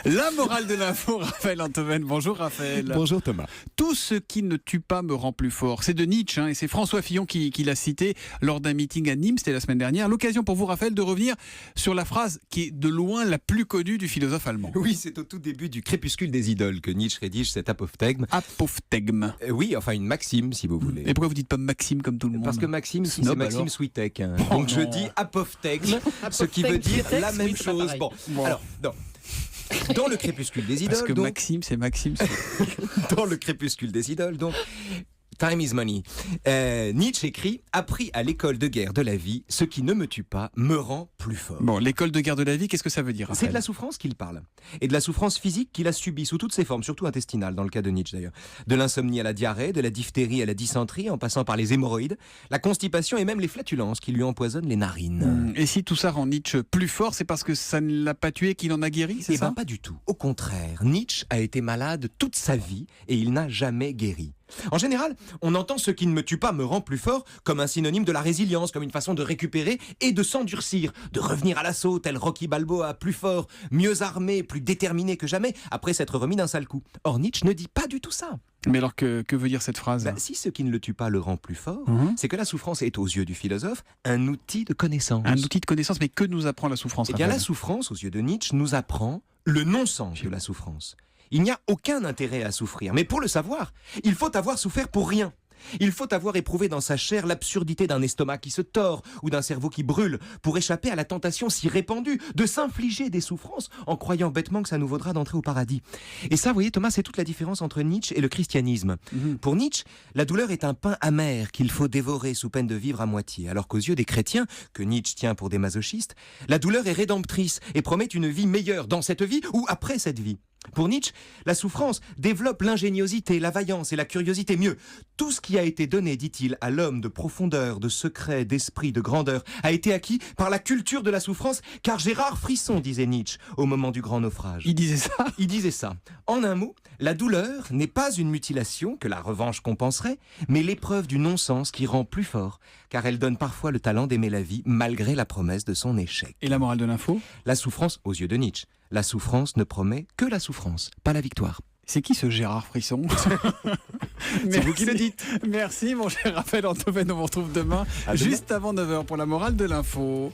La morale de l'info, Raphaël Antoven. Bonjour Raphaël. Bonjour Thomas. Tout ce qui ne tue pas me rend plus fort. C'est de Nietzsche et c'est François Fillon qui l'a cité lors d'un meeting à Nîmes, c'était la semaine dernière. L'occasion pour vous Raphaël de revenir sur la phrase qui est de loin la plus connue du philosophe allemand. Oui, c'est au tout début du Crépuscule des idoles que Nietzsche rédige cet apophthegme. Apophthegme. Oui, enfin une maxime si vous voulez. Et pourquoi vous dites pas Maxime comme tout le monde? Parce que Maxime, c'est Snob, Maxime alors. Switek. Hein. Oh Donc je non. dis apophthegme, ce qui veut dire la même oui, c'est pas chose. pareil. Bon, alors, non. Dans le Crépuscule des idoles, Parce que donc, Maxime, c'est Maxime. dans le Crépuscule des idoles, donc, Time is money. Nietzsche écrit « Appris à l'école de guerre de la vie, ce qui ne me tue pas me rend plus fort. » Bon, l'école de guerre de la vie, qu'est-ce que ça veut dire C'est Raphaël? de la souffrance qu'il parle. Et de la souffrance physique qu'il a subie sous toutes ses formes, surtout intestinales, dans le cas de Nietzsche d'ailleurs. De l'insomnie à la diarrhée, de la diphtérie à la dysenterie, en passant par les hémorroïdes, la constipation et même les flatulences qui lui empoisonnent les narines. Et si tout ça rend Nietzsche plus fort, c'est parce que ça ne l'a pas tué qu'il en a guéri, c'est Eh ça? bien, pas du tout. Au contraire, Nietzsche a été malade toute sa vie et il n'a jamais guéri. En général, on entend ce qui ne me tue pas me rend plus fort comme un synonyme de la résilience, comme une façon de récupérer et de s'endurcir, de revenir à l'assaut tel Rocky Balboa, plus fort, mieux armé, plus déterminé que jamais, après s'être remis d'un sale coup. Or, Nietzsche ne dit pas du tout ça. Mais alors que veut dire cette phrase? Si ce qui ne le tue pas le rend plus fort, Mhm. c'est que la souffrance est aux yeux du philosophe un outil de connaissance. Un outil de connaissance, mais que nous apprend la souffrance? Eh bien, la Raphaël souffrance, aux yeux de Nietzsche, nous apprend le non-sens de la souffrance. Il n'y a aucun intérêt à souffrir. Mais pour le savoir, il faut avoir souffert pour rien. Il faut avoir éprouvé dans sa chair l'absurdité d'un estomac qui se tord ou d'un cerveau qui brûle pour échapper à la tentation si répandue de s'infliger des souffrances en croyant bêtement que ça nous vaudra d'entrer au paradis. Et ça, vous voyez, Thomas, c'est toute la différence entre Nietzsche et le christianisme. Mhm. Pour Nietzsche, la douleur est un pain amer qu'il faut dévorer sous peine de vivre à moitié, alors qu'aux yeux des chrétiens, que Nietzsche tient pour des masochistes, la douleur est rédemptrice et promet une vie meilleure dans cette vie ou après cette vie. Pour Nietzsche, la souffrance développe l'ingéniosité, la vaillance et la curiosité. Mieux, tout ce qui a été donné, dit-il, à l'homme de profondeur, de secret, d'esprit, de grandeur, a été acquis par la culture de la souffrance, car Gérard Frisson, disait Nietzsche, au moment du grand naufrage. Il disait ça? Il disait ça. En un mot, la douleur n'est pas une mutilation que la revanche compenserait, mais l'épreuve du non-sens qui rend plus fort, car elle donne parfois le talent d'aimer la vie malgré la promesse de son échec. Et la morale de l'info? La souffrance, aux yeux de Nietzsche, la souffrance ne promet que la souffrance, pas la victoire. C'est qui ce Gérard Frisson? C'est vous qui le dites. Merci mon cher Raphaël Antoven, on vous retrouve demain, À demain. juste avant 9h pour la morale de l'info.